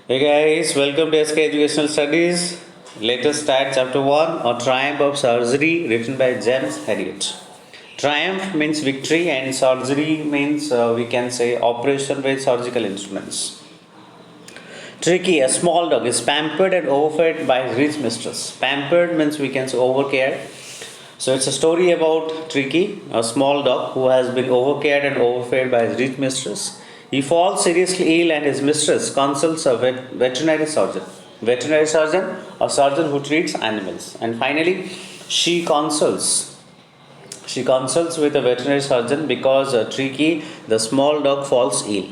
Hey guys, welcome to SK Educational Studies. Let us start chapter 1 A Triumph of Surgery, written by James Herriot. Triumph means victory, and surgery means we can say operation with surgical instruments. Tricky, a small dog, is pampered and overfed by his rich mistress. Pampered means we can say overcared. So it's a story about Tricky, a small dog who has been overcared and overfed by his rich mistress. He falls seriously ill and his mistress consults a veterinary surgeon. Veterinary surgeon, a surgeon who treats animals. And finally, she consults. She consults with a veterinary surgeon because Tricky, the small dog, falls ill.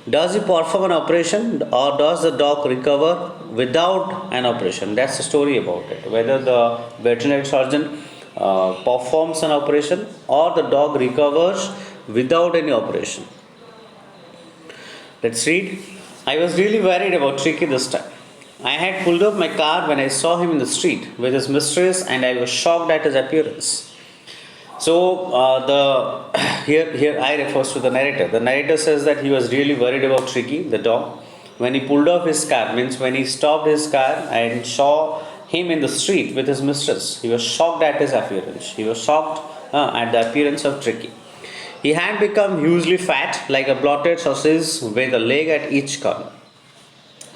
Does he perform an operation or does the dog recover without an operation? That's the story about it. Whether the veterinary surgeon performs an operation or the dog recovers without any operation. Let's read. I was really worried about Tricky this time. I had pulled up my car when I saw him in the street with his mistress, and I was shocked at his appearance. So the here I refers to the narrator. The narrator says that he was really worried about Tricky, the dog, when he pulled off his car. Means when he stopped his car and saw him in the street with his mistress. He was shocked at his appearance. He was shocked at the appearance of Tricky. He had become hugely fat, like a bloated sausage with a leg at each corner.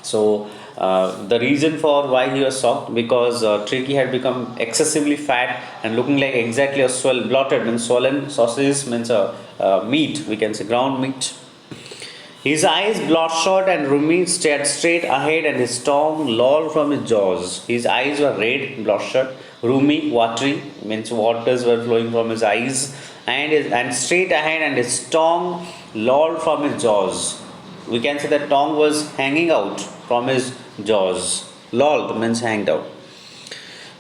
So the reason for why he was shocked because Tricky had become excessively fat and looking like exactly a bloated means swollen sausage means a meat, we can say ground meat. His eyes, bloodshot and roomy, stared straight ahead, and his tongue lolled from his jaws. His eyes were red, bloodshot, roomy, watery, means waters were flowing from his eyes, and straight ahead, and his tongue lolled from his jaws. We can say that tongue was hanging out from his jaws. Lolled means hanged out.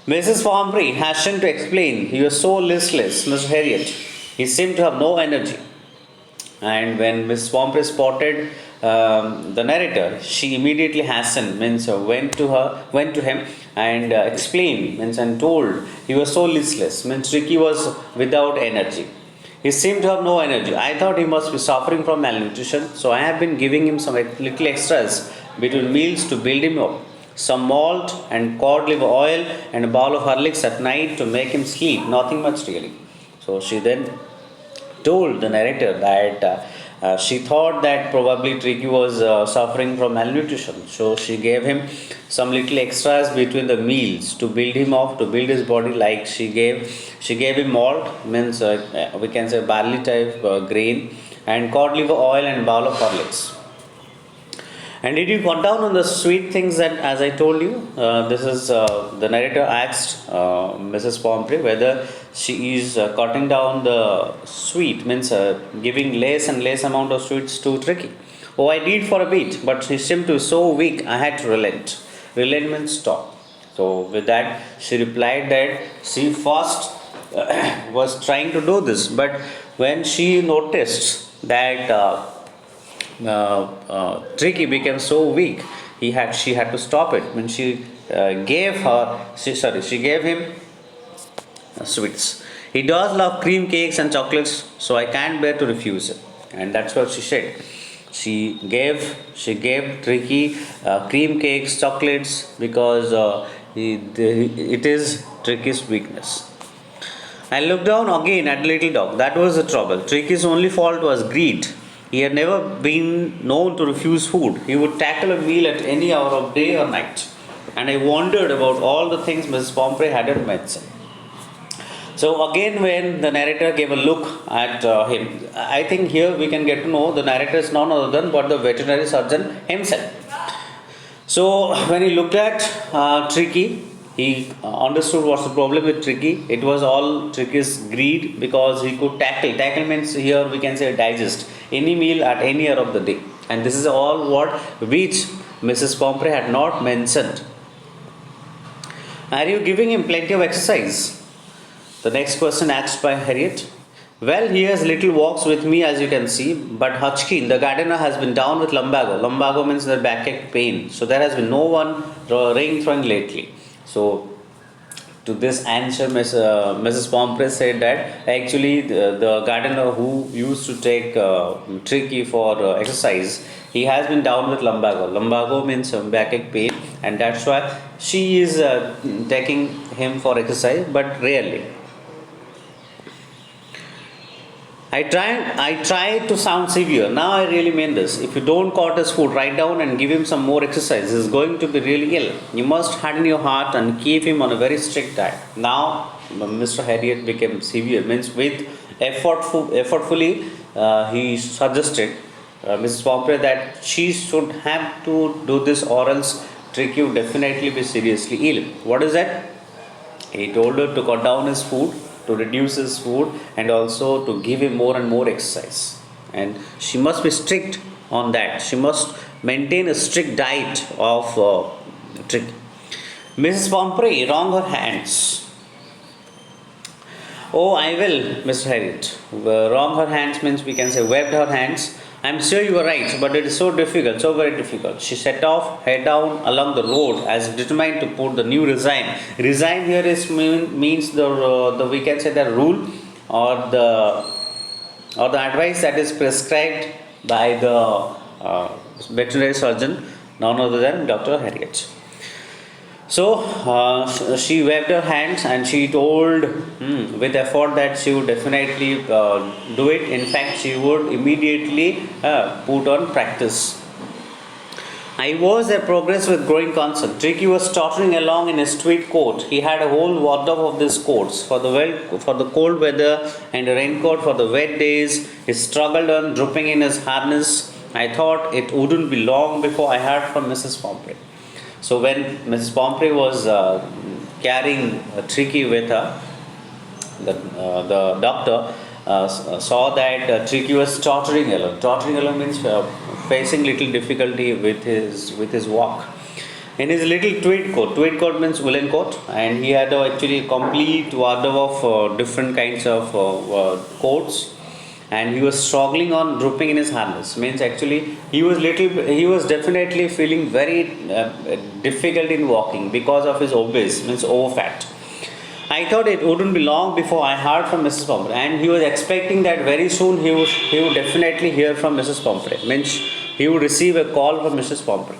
Mrs. Pomfrey hastened to explain. He was so listless, Mr. Harriet. He seemed to have no energy. And when Miss Pomfrey spotted the narrator, she immediately hastened, means went to him and explained, means and told he was so listless, means Ricky was without energy. He seemed to have no energy. I thought he must be suffering from malnutrition, so I have been giving him some little extras between meals to build him up. Some malt and cod liver oil and a bowl of Horlicks at night to make him sleep. Nothing much really. So she then told the narrator that she thought that probably Tricky was suffering from malnutrition. So she gave him some little extras between the meals to build him up, to build his body. Like she gave him malt, means we can say barley type grain, and cod liver oil and bowl of Horlicks. And did you cut down on the sweet things that, as I told you, this is the narrator asked Mrs. Pomfrey whether she is cutting down the sweet, means giving less and less amount of sweets to Tricky. Oh, I did for a bit, but she seemed to be so weak, I had to relent. Relent means stop. So, with that, she replied that she first was trying to do this, but when she noticed that Tricky became so weak, she had to stop it. When she gave him sweets. He does love cream cakes and chocolates, so I can't bear to refuse it. And that's what she said. She gave Tricky cream cakes, chocolates because it is Tricky's weakness. I looked down again at the little dog. That was the trouble. Tricky's only fault was greed. He had never been known to refuse food. He would tackle a meal at any hour of day or night. And I wondered about all the things Mrs. Pomfrey hadn't mentioned. So again, when the narrator gave a look at him, I think here we can get to know the narrator is none other than but the veterinary surgeon himself. So when he looked at Tricky, he understood what's the problem with Tricky. It was all Tricky's greed because he could tackle. Tackle means here we can say digest any meal at any hour of the day. And this is all what which Mrs. Pomfrey had not mentioned. Are you giving him plenty of exercise? The next question asked by Harriet. Well, he has little walks with me as you can see, but Hutchkin, the gardener, has been down with lumbago. Lumbago means the backache pain. So there has been no one ring throwing lately. So To this answer, Mrs. Pomfrey said that actually the gardener who used to take Tricky for exercise, he has been down with lumbago. Lumbago means backache pain, and that's why she is taking him for exercise, but rarely. I try to sound severe. Now I really mean this. If you don't cut his food, write down and give him some more exercise. He's going to be really ill. You must harden your heart and keep him on a very strict diet. Now, Mr. Harriet became severe. Means with effortfully, he suggested Mrs. Pomfrey that she should have to do this, or else Tricky would definitely be seriously ill. What is that? He told her to cut down his food, to reduce his food, and also to give him more and more exercise. And she must be strict on that. She must maintain a strict diet of trick. Mrs. Pomfrey wrung her hands. Oh, I will, Mr. Harriet. Wrong her hands means we can say waved her hands. I'm sure you are right, but it is so difficult, so very difficult. She set off, head down along the road, as determined to put the new resign. Resign here means the we can say the rule, or the advice that is prescribed by the veterinary surgeon, none other than Dr. Harriet. So she waved her hands and she told with effort that she would definitely do it. In fact, she would immediately put on practice. I was their progress with growing concern. Tricky was tottering along in his tweed coat. He had a whole wardrobe of these coats for the cold weather and a raincoat for the wet days. He struggled on, drooping in his harness. I thought it wouldn't be long before I heard from Mrs. Pomfrey. So when Mrs. Pomfrey was carrying Tricky with her, the doctor saw that Tricky was tottering along. Tottering along means facing little difficulty with his walk. In his little tweed coat means woolen coat, and he had actually a complete wardrobe of different kinds of coats, and he was struggling on drooping in his harness. Means actually he was definitely feeling very difficult in walking because of his obese, means over fat. I thought it wouldn't be long before I heard from Mrs. Pomfrey, and he was expecting that very soon he would definitely hear from Mrs. Pomfrey. Means he would receive a call from Mrs. Pomfrey.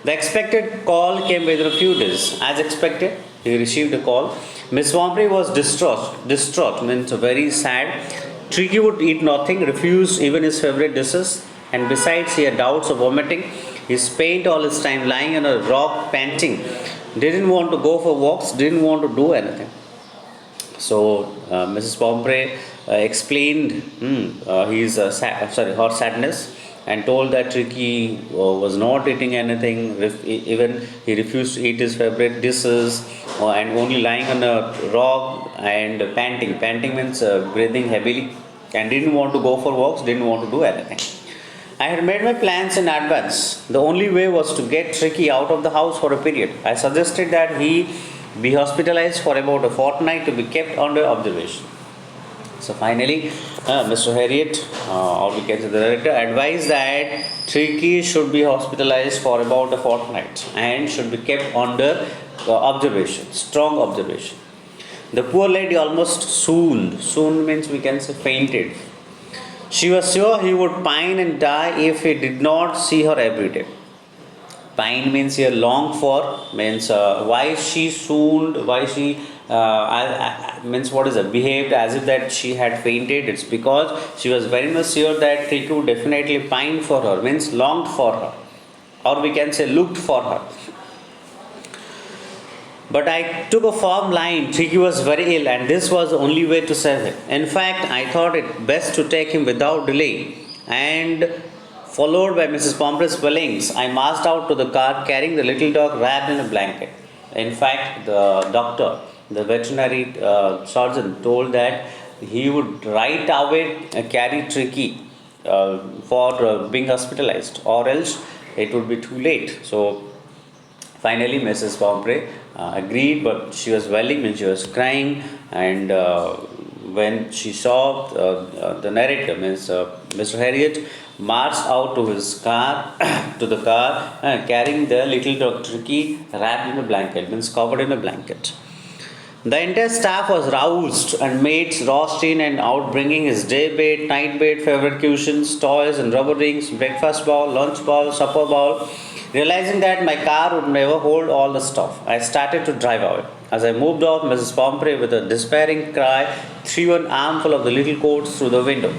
The expected call came within a few days. As expected, he received a call. Miss Pomfrey was distraught means very sad. Tricky would eat nothing, refused even his favorite dishes, and besides, he had doubts of vomiting. He spent all his time lying on a rock, panting. Didn't want to go for walks, didn't want to do anything. So Mrs. Pomfrey explained her sadness, and told that Tricky was not eating anything. Even he refused to eat his favorite dishes, and only lying on a rock and panting. Panting means breathing heavily, and didn't want to go for walks, didn't want to do anything. I had made my plans in advance. The only way was to get Tricky out of the house for a period. I suggested that he be hospitalized for about a fortnight to be kept under observation. So finally, Mr. Harriet, or we can say the director, advised that Tricky should be hospitalized for about a fortnight and should be kept under observation, strong observation. The poor lady almost swooned. Swooned means we can say fainted. She was sure he would pine and die if he did not see her every day. Pine means here long for, means why she swooned, why she means what is it, behaved as if that she had fainted. It's because she was very much sure that Tricky would definitely pine for her, means longed for her, or we can say looked for her. But I took a firm line. Tricky was very ill, and this was the only way to save him. In fact, I thought it best to take him without delay, and followed by Mrs. Pomfrey's dwellings, I marched out to the car carrying the little dog wrapped in a blanket. In fact, the doctor, the veterinary surgeon, told that he would right away carry Tricky for being hospitalized, or else it would be too late. So finally, Mrs. Pomfrey agreed, but she was wailing when she was crying, and when she saw the narrator, means Mr. Harriet, marched out to his car, to the car, carrying the little dog Tricky wrapped in a blanket, means covered in a blanket. The entire staff was roused and mates rushed in and out, bringing his day bed, night bed, favorite cushions, toys, and rubber rings, breakfast bowl, lunch bowl, supper bowl. Realizing that my car would never hold all the stuff, I started to drive away. As I moved off, Mrs. Pomfrey, with a despairing cry, threw an armful of the little coats through the window.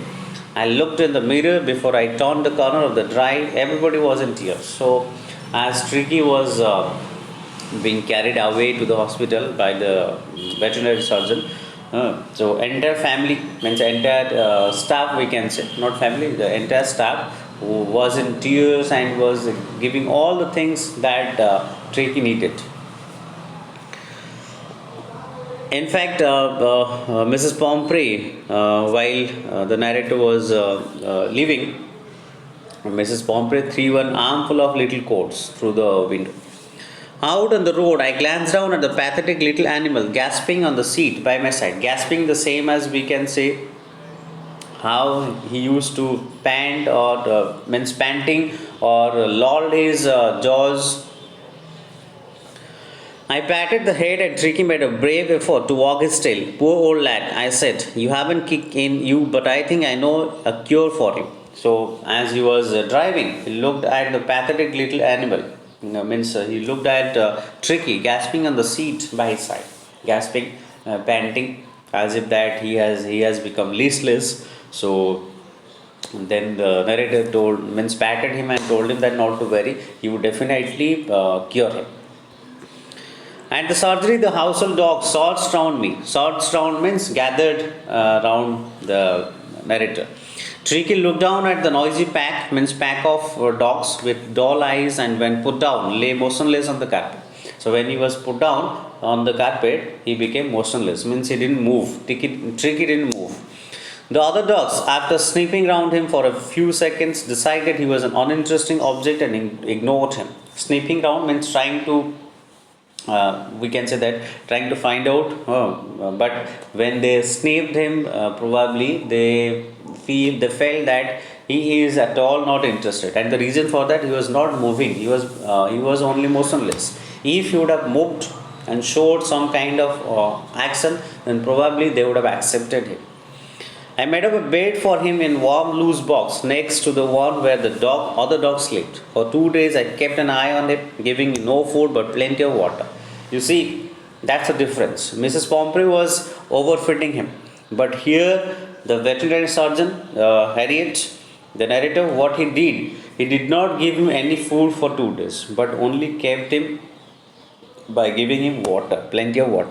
I looked in the mirror before I turned the corner of the drive. Everybody was in tears. So, as Tricky was being carried away to the hospital by the veterinary surgeon. So entire family means entire staff, we can say, not family, the entire staff who was in tears and was giving all the things that Tricky needed. In fact, Mrs. Pomfrey, while the narrator was leaving, Mrs. Pomfrey threw an armful of little coats through the window. Out on the road, I glanced down at the pathetic little animal gasping on the seat by my side. Gasping, the same as we can say how he used to pant or means panting or lolled his jaws. I patted the head and Tricky made a brave effort to walk his tail. Poor old lad, I said, you haven't kicked in you, but I think I know a cure for you. So, as he was driving, he looked at the pathetic little animal. Means he looked at Tricky gasping on the seat by his side, gasping, panting, as if that he has become listless. So then the narrator told, means patted him and told him that not to worry, he would definitely cure him. At the surgery, the household dogs surged round me. Surged round means gathered round the narrator. Tricky looked down at the noisy pack, means pack of dogs with dull eyes, and when put down, lay motionless on the carpet. So when he was put down on the carpet, he became motionless, means he didn't move. Tricky didn't move. The other dogs, after sniffing round him for a few seconds, decided he was an uninteresting object and ignored him. Sniffing round means trying to we can say that trying to find out but when they sniffed him probably they felt that he is at all not interested, and the reason for that, he was not moving, he was only motionless. If he would have moved and showed some kind of action, then probably they would have accepted him. I made up a bed for him in warm loose box next to the one where the other dog slept. For 2 days I kept an eye on him, giving him no food but plenty of water. You see, that's the difference. Mrs. Pomfrey was overfeeding him. But here the veterinary surgeon, Harriet, the narrator, what he did not give him any food for 2 days, but only kept him by giving him water, plenty of water.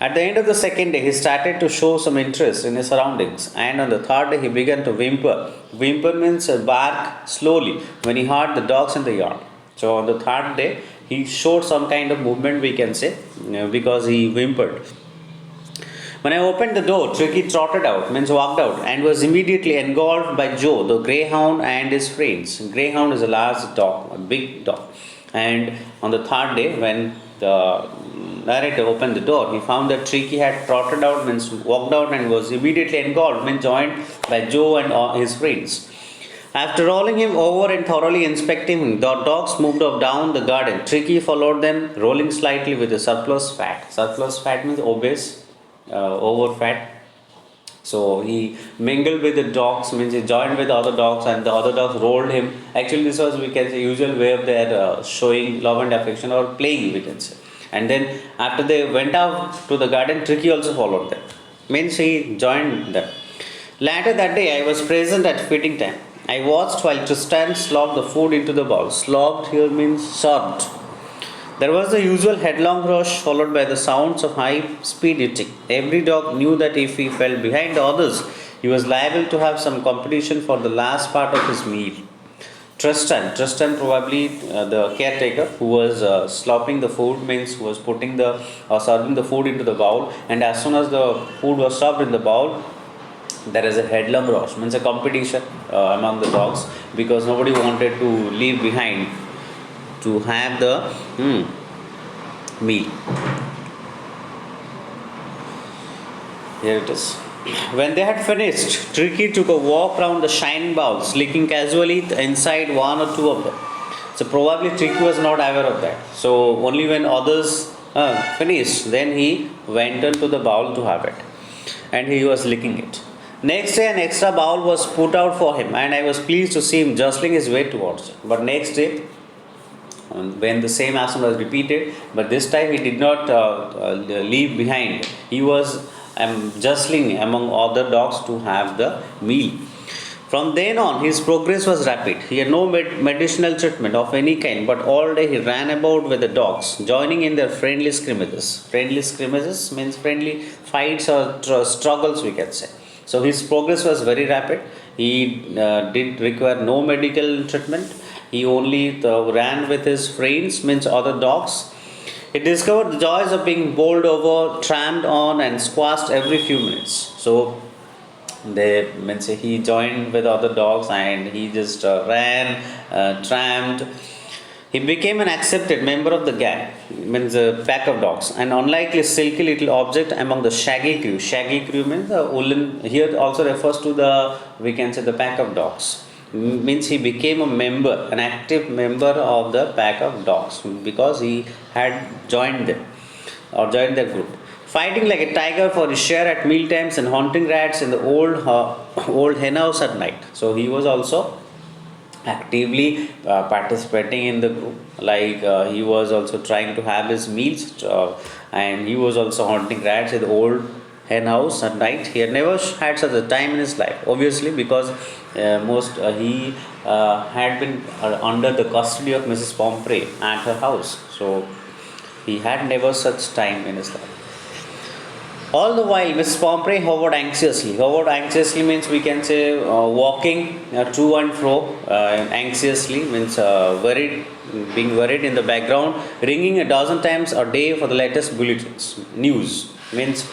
At the end of the second day, he started to show some interest in his surroundings, and on the third day, he began to whimper. Whimper means bark slowly when he heard the dogs in the yard. So, on the third day, he showed some kind of movement, we can say, because he whimpered. When I opened the door, Tricky trotted out, means walked out, and was immediately engulfed by Joe, the greyhound, and his friends. Greyhound is a large dog, a big dog. And on the third day, when the narrator opened the door, he found that Tricky had trotted out, means walked out, and was immediately engulfed, means joined by Joe and his friends. After rolling him over and thoroughly inspecting him, the dogs moved off down the garden. Tricky followed them, rolling slightly with a surplus fat. Surplus fat means obese, over fat. So he mingled with the dogs, means he joined with the other dogs, and the other dogs rolled him. Actually, this was, we can say, usual way of their showing love and affection, or playing, we can say. And then after they went out to the garden, Tricky also followed them. Means he joined them. Later that day, I was present at feeding time. I watched while Tristan slopped the food into the bowl. Slopped here means served. There was the usual headlong rush followed by the sounds of high speed eating. Every dog knew that if he fell behind the others, he was liable to have some competition for the last part of his meal. Tristan probably the caretaker who was slopping the food, means who was putting the or serving the food into the bowl, and as soon as the food was served in the bowl, there is a headlong rush, means a competition among the dogs, because nobody wanted to leave behind to have the meal. Here it is. When they had finished, Tricky took a walk round the shining bowls, licking casually inside one or two of them. So probably Tricky was not aware of that. So only when others finished. Then he went into the bowl to have it, and he was licking it. Next day, an extra bowl was put out for him, and I was pleased to see him jostling his way towards it. But next day, when the same action was repeated, but this time he did not leave behind. He was jostling among other dogs to have the meal. From then on, his progress was rapid. He had no medicinal treatment of any kind, but all day he ran about with the dogs, joining in their friendly scrimmages. Friendly scrimmages means friendly fights or struggles, we can say. So his progress was very rapid. He did require no medical treatment. He only ran with his friends, means other dogs. He discovered the joys of being bowled over, tramped on, and squashed every few minutes. So they means he joined with other dogs and he just ran, tramped. He became an accepted member of the gang, means a pack of dogs, an unlikely silky little object among the shaggy crew. Shaggy crew means the woolen. Here also refers to the, we can say, the pack of dogs. Means he became a member, an active member of the pack of dogs because he had joined them or joined their group. Fighting like a tiger for his share at meal times and hunting rats in the old hen house at night. So he was also actively participating in the group. Like he was also trying to have his meals, and he was also hunting rats in the old hen house at night. He had never had such a time in his life, obviously, because most he had been under the custody of Mrs. Pomfrey at her house. So he had never such time in his life. All the while, Miss Pomfrey hovered anxiously. Hovered anxiously means we can say walking to and fro anxiously, means worried, being worried in the background, ringing a dozen times a day for the latest bulletins. News means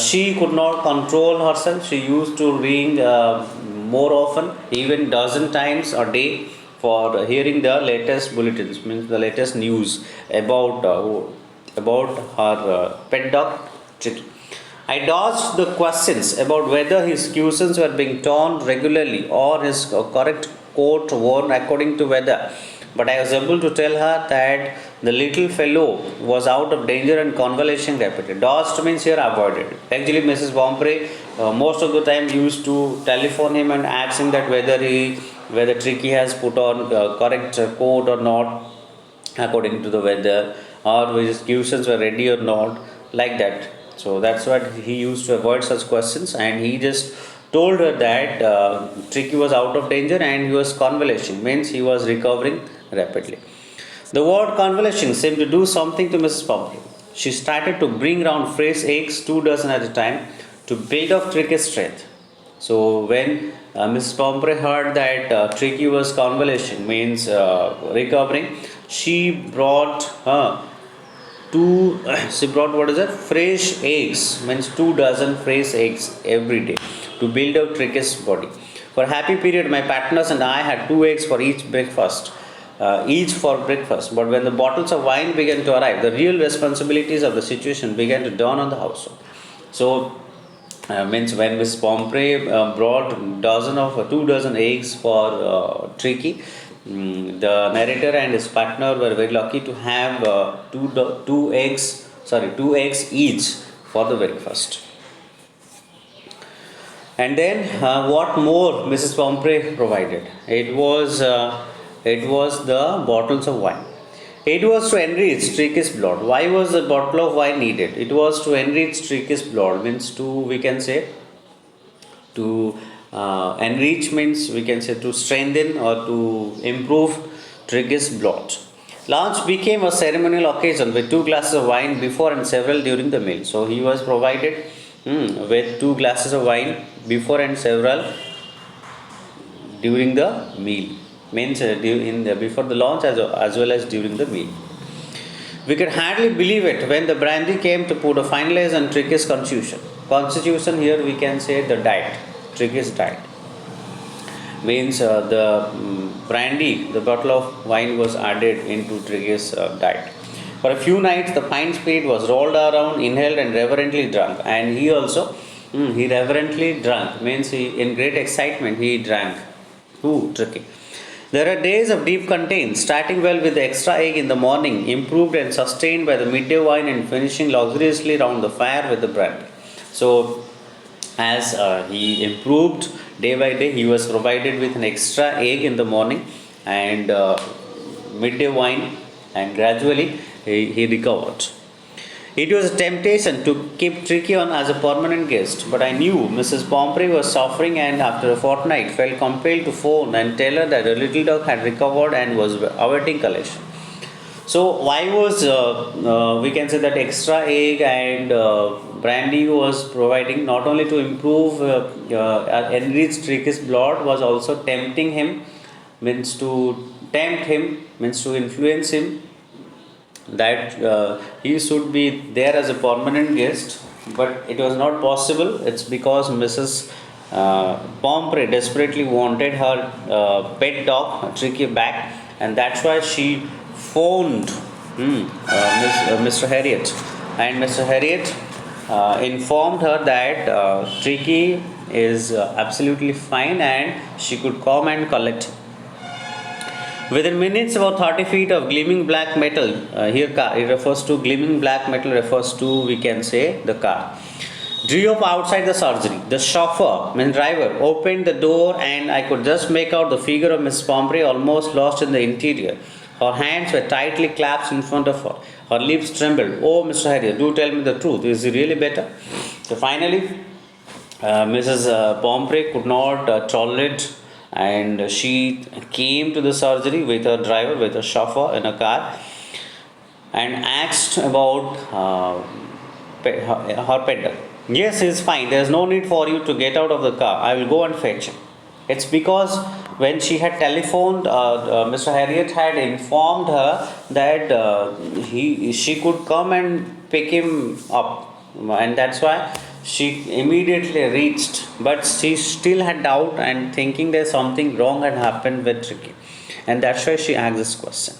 she could not control herself. She used to ring more often, even dozen times a day for hearing the latest bulletins, means the latest news about her pet dog Tricky. I dodged the questions about whether his cushions were being torn regularly or his correct coat worn according to weather, but I was able to tell her that the little fellow was out of danger and convalescing rapidly. Dodged means here avoided. Actually, Mrs. Bombray most of the time used to telephone him and ask him that whether Tricky has put on correct coat or not according to the weather, or his cushions were ready or not, like that. So that's what he used to avoid such questions, and he just told her that Tricky was out of danger and he was convalescing, means he was recovering rapidly. The word convalescing seemed to do something to Mrs. Pomfrey. She started to bring round fresh eggs, 2 dozen at a time, to build up Tricky's strength. So when Mrs. Pomfrey heard that Tricky was convalescing, means recovering, she brought two she brought what is it, fresh eggs, means 2 dozen fresh eggs every day to build up Tricky's body. For a happy period, my partners and I had 2 eggs for each for breakfast. But when the bottles of wine began to arrive, the real responsibilities of the situation began to dawn on the household. So means when Miss Pomfrey brought 2 dozen eggs for Tricky, the narrator and his partner were very lucky to have two eggs each for the breakfast. And then what more Mrs. Pomfrey provided? It was the bottles of wine. It was to enrich Tricky's blood. Why was the bottle of wine needed? It was to enrich Tricky's blood, means to, we can say, to enrich means we can say to strengthen or to improve Tricky's blood. Lunch became a ceremonial occasion with 2 glasses of wine before and several during the meal. So he was provided with 2 glasses of wine before and several during the meal. Means before the lunch as well as during the meal. We could hardly believe it when the brandy came to put a finalize on Tricky's constitution. Constitution here we can say the diet, Tricky's diet. Means the brandy, the bottle of wine was added into Tricky's diet. For a few nights, the pine spirit was rolled around, inhaled, and reverently drunk. And he also, reverently drank, means he, in great excitement, he drank. Who? Tricky. There are days of deep content, starting well with the extra egg in the morning, improved and sustained by the midday wine, and finishing luxuriously round the fire with the bread. So, as he improved day by day, he was provided with an extra egg in the morning and midday wine, and gradually he recovered. It was a temptation to keep Tricky on as a permanent guest, but I knew Mrs. Pomfrey was suffering and after a fortnight felt compelled to phone and tell her that her little dog had recovered and was awaiting collection. So why was we can say that extra egg and brandy was providing not only to improve enrich Tricky's blood, was also tempting him, means to tempt him, means to influence him that he should be there as a permanent guest, but it was not possible. It's because Mrs. Pomfrey desperately wanted her pet dog Tricky back, and that's why she phoned Mr. Harriet, and Mr. Harriet informed her that Tricky is absolutely fine and she could come and collect him. Within minutes, about 30 feet of gleaming black metal, here car, it refers to gleaming black metal, refers to, we can say, the car. Drew up outside the surgery. The chauffeur, mean driver, opened the door and I could just make out the figure of Miss Pomfrey almost lost in the interior. Her hands were tightly clasped in front of her. Her lips trembled. Oh, Mr. Harriet, do tell me the truth. Is he really better? So finally, Mrs. Pomfrey could not tolerate, and she came to the surgery with her driver, with a chauffeur in a car, and asked about her pet dog. Yes, he's fine. There's no need for you to get out of the car. I will go and fetch him. It's because when she had telephoned, Mr. Harriet had informed her that she could come and pick him up, and that's why she immediately reached. But she still had doubt and thinking there's something wrong had happened with Ricky, and that's why she asked this question.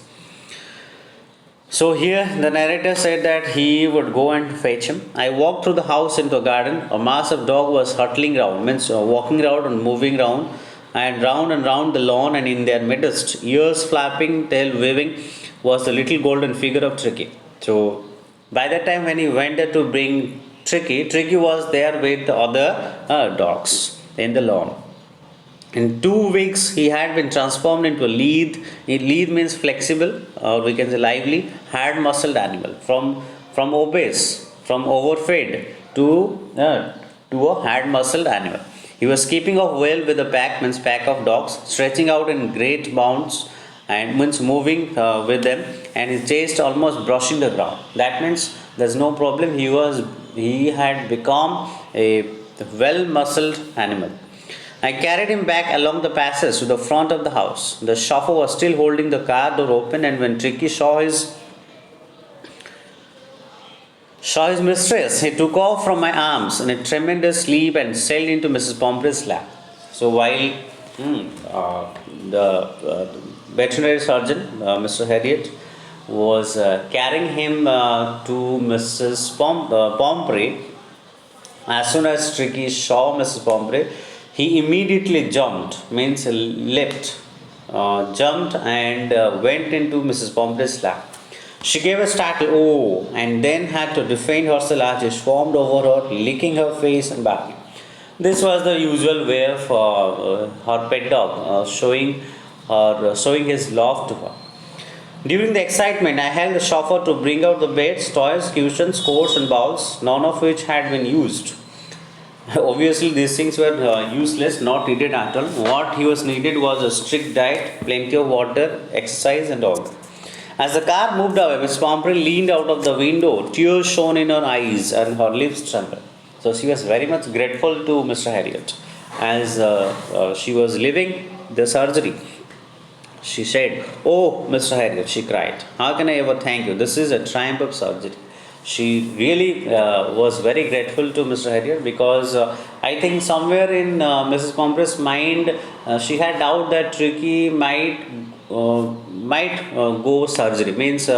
So here the narrator said that he would go and fetch him. I walked through the house into a garden. A mass of dog was hurtling round, means walking around and moving round and round the lawn, and in their midst, ears flapping, tail waving, was the little golden figure of Tricky. So by that time when he went there to bring Tricky, Tricky was there with the other dogs in the lawn. In 2 weeks, he had been transformed into a lithe. Lithe means flexible, or we can say lively, hard-muscled animal. From obese, from overfed to a hard-muscled animal. He was keeping up well with the pack, means pack of dogs, stretching out in great bounds and means moving with them, and his chest almost brushing the ground. That means there's no problem. He had become a well-muscled animal. I carried him back along the passage to the front of the house. The chauffeur was still holding the car door open, and when Tricky saw his mistress, he took off from my arms in a tremendous leap and sailed into Mrs. Pomfrey's lap. So while the veterinary surgeon, Mr. Harriet, was carrying him to Mrs. Pomfrey, as soon as Tricky saw Mrs. Pomfrey, he immediately jumped, means leapt, jumped and went into Mrs. Pomfrey's lap. She gave a startled oh, and then had to defend herself as he swarmed over her, licking her face and barking. This was the usual way of her pet dog, showing his love to her. During the excitement, I held the chauffeur to bring out the beds, toys, cushions, coats, and bowls, none of which had been used. Obviously, these things were useless, not needed at all. What he was needed was a strict diet, plenty of water, exercise, and all. As the car moved away, Miss Pomfrey leaned out of the window, tears shone in her eyes, and her lips trembled. So she was very much grateful to Mr. Harriet as she was leaving the surgery. She said, "Oh, Mr. Harriet," she cried, "how can I ever thank you? This is a triumph of surgery." She really was very grateful to Mr. Harriet because I think somewhere in Mrs. Pomfrey's mind, she had doubt that Tricky might go surgery, means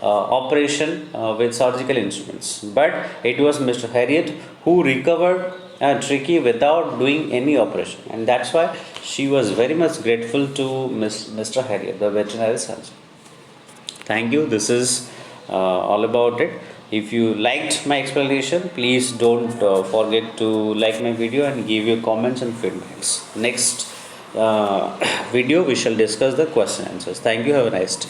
operation with surgical instruments. But it was Mr. Harriet who recovered Tricky without doing any operation, and that's why she was very much grateful to Mr. Harrier, the veterinary surgeon. Thank you. This is all about it. If you liked my explanation, please don't forget to like my video and give your comments and feedbacks. Next video, we shall discuss the question answers. Thank you. Have a nice day.